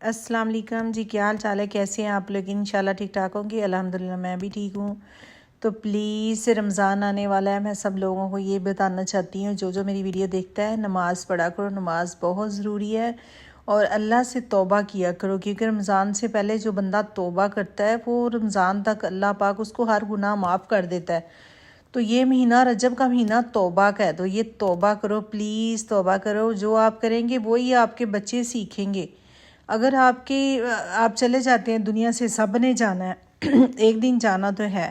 अस्सलाम वालेकुम जी, क्या हाल चाल है, कैसे हैं आप लोग। इंशाल्लाह ठीक ठाक होंगे। अल्हम्दुलिल्लाह मैं भी ठीक हूँ। तो प्लीज़ रमज़ान आने वाला है, मैं सब लोगों को ये बताना चाहती हूँ, जो मेरी वीडियो देखता है, नमाज़ पढ़ा करो। नमाज़ बहुत ज़रूरी है और अल्लाह से तौबा किया करो, क्योंकि रमज़ान से पहले जो बंदा तौबा करता है वो रमज़ान तक अल्लाह पाक उसको हर गुनाह माफ़ कर देता है। तो ये महीना रजब का महीना तौबा का है, तो ये तौबा करो, प्लीज़ तौबा करो। जो आप करेंगे वही आपके बच्चे सीखेंगे। अगर आप चले जाते हैं दुनिया से, सब ने जाना है एक दिन जाना तो है।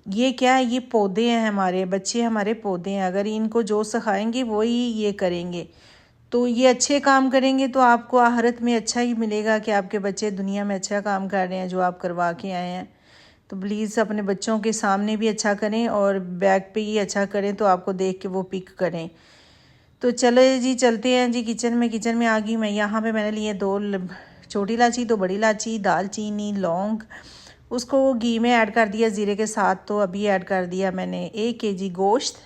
ये क्या है, ये पौधे हैं, हमारे बच्चे हमारे पौधे हैं। अगर इनको जो सिखाएंगे वही ये करेंगे, तो ये अच्छे काम करेंगे तो आपको आखिरत में अच्छा ही मिलेगा कि आपके बच्चे दुनिया में अच्छा काम कर रहे हैं जो आप करवा के आए हैं। तो प्लीज़ अपने बच्चों के सामने भी अच्छा करें और बैक पे ही अच्छा करें, तो आपको देख के वो पिक करें। तो चलो जी, चलते हैं जी किचन में आ गई मैं। यहाँ पे मैंने लिए 2 छोटी इलायची, 2 बड़ी इलायची, दालचीनी, लौंग, उसको घी में ऐड कर दिया ज़ीरे के साथ। तो अभी ऐड कर दिया मैंने 1 केजी गोश्त,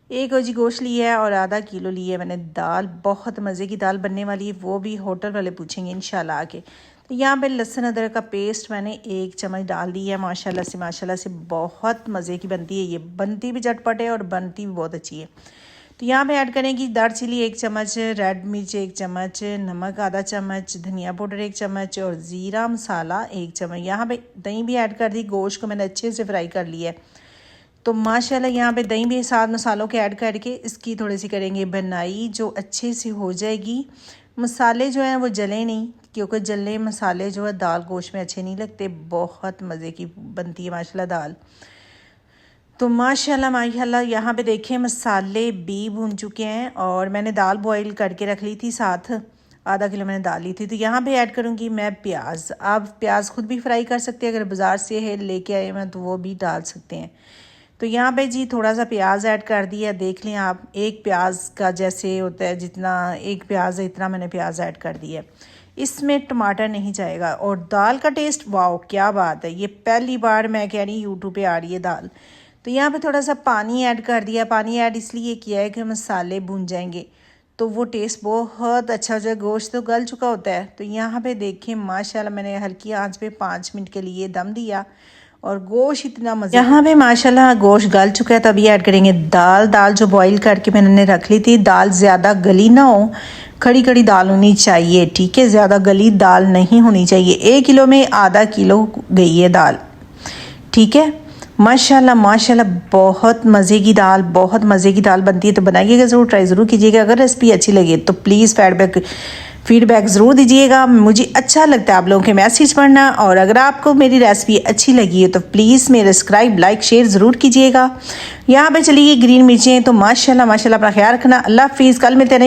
1 केजी गोश्त लिया है और आधा किलो ली है मैंने दाल। बहुत मज़े की दाल बनने वाली है, वो भी होटल वाले पूछेंगे इंशाल्लाह आके। तो यहाँ पे लहसुन अदरक का पेस्ट मैंने 1 चम्मच डाल दी है। माशाल्लाह से बहुत मज़े की बनती है, ये बनती भी झटपट है और बनती भी बहुत अच्छी है। तो यहाँ पे ऐड करेंगी दालचीनी 1 चम्मच, रेड मिर्च 1 चम्मच, नमक आधा चम्मच, धनिया पाउडर 1 चम्मच और ज़ीरा मसाला 1 चम्मच। यहाँ पे दही भी ऐड कर दी, गोश्त को मैंने अच्छे से फ्राई कर लिया है। तो माशाल्लाह यहाँ पे दही भी साथ मसालों के ऐड करके इसकी थोड़ी सी करेंगे बनाई, जो अच्छे से हो जाएगी। मसाले जो हैं वो जले नहीं, क्योंकि जले मसाले जो है दाल गोश्त में अच्छे नहीं लगते। बहुत मज़े की बनती है माशाल्लाह दाल। तो माशाल्लाह यहाँ पे देखें मसाले भी भून चुके हैं और मैंने दाल बॉईल करके रख ली थी, साथ आधा किलो मैंने दाल ली थी। तो यहाँ पे ऐड करूँगी मैं प्याज। आप प्याज खुद भी फ्राई कर सकते हैं, अगर बाज़ार से है लेके आए हैं तो वो भी डाल सकते हैं। तो यहाँ पे जी थोड़ा सा प्याज ऐड कर दिया, देख लें आप, 1 प्याज का जैसे होता है, जितना 1 प्याज है इतना मैंने प्याज ऐड कर दिया। इसमें टमाटर नहीं जाएगा और दाल का टेस्ट वाओ क्या बात है, ये पहली बार मैं कह रही यूट्यूब पे आ रही है दाल। तो यहाँ पे थोड़ा सा पानी ऐड कर दिया। पानी ऐड इसलिए किया है कि मसाले भून जाएंगे तो वो टेस्ट बहुत अच्छा हो जाए। गोश्त तो गल चुका होता है। तो यहाँ पे देखें माशाल्लाह मैंने हल्की आंच पे 5 मिनट के लिए दम दिया और गोश्त इतना मज़े। यहाँ पे माशाल्लाह गोश्त गल चुका है, तो अभी ऐड करेंगे दाल। दाल जो बॉईल करके मैंने रख ली थी, दाल ज़्यादा गली ना हो, खड़ी खड़ी दाल होनी चाहिए, ठीक है, ज़्यादा गली दाल नहीं होनी चाहिए। 1 किलो में आधा किलो गई है दाल, ठीक है। माशाल्लाह बहुत मज़े की दाल, बहुत मज़े की दाल बनती है। तो बनाइएगा ज़रूर, ट्राई ज़रूर कीजिएगा। अगर रेसिपी अच्छी लगे तो प्लीज़ फीडबैक ज़रूर दीजिएगा। मुझे अच्छा लगता है आप लोगों के मैसेज पढ़ना। और अगर आपको मेरी रेसिपी अच्छी लगी है तो प्लीज़ मेरे सब्सक्राइब, लाइक, शेयर ज़रूर कीजिएगा। यहाँ पे चलिए ग्रीन मिर्चें। तो माशाल्लाह अपना ख्याल रखना। अल्लाह हाफिज़। कल मिलते हैं।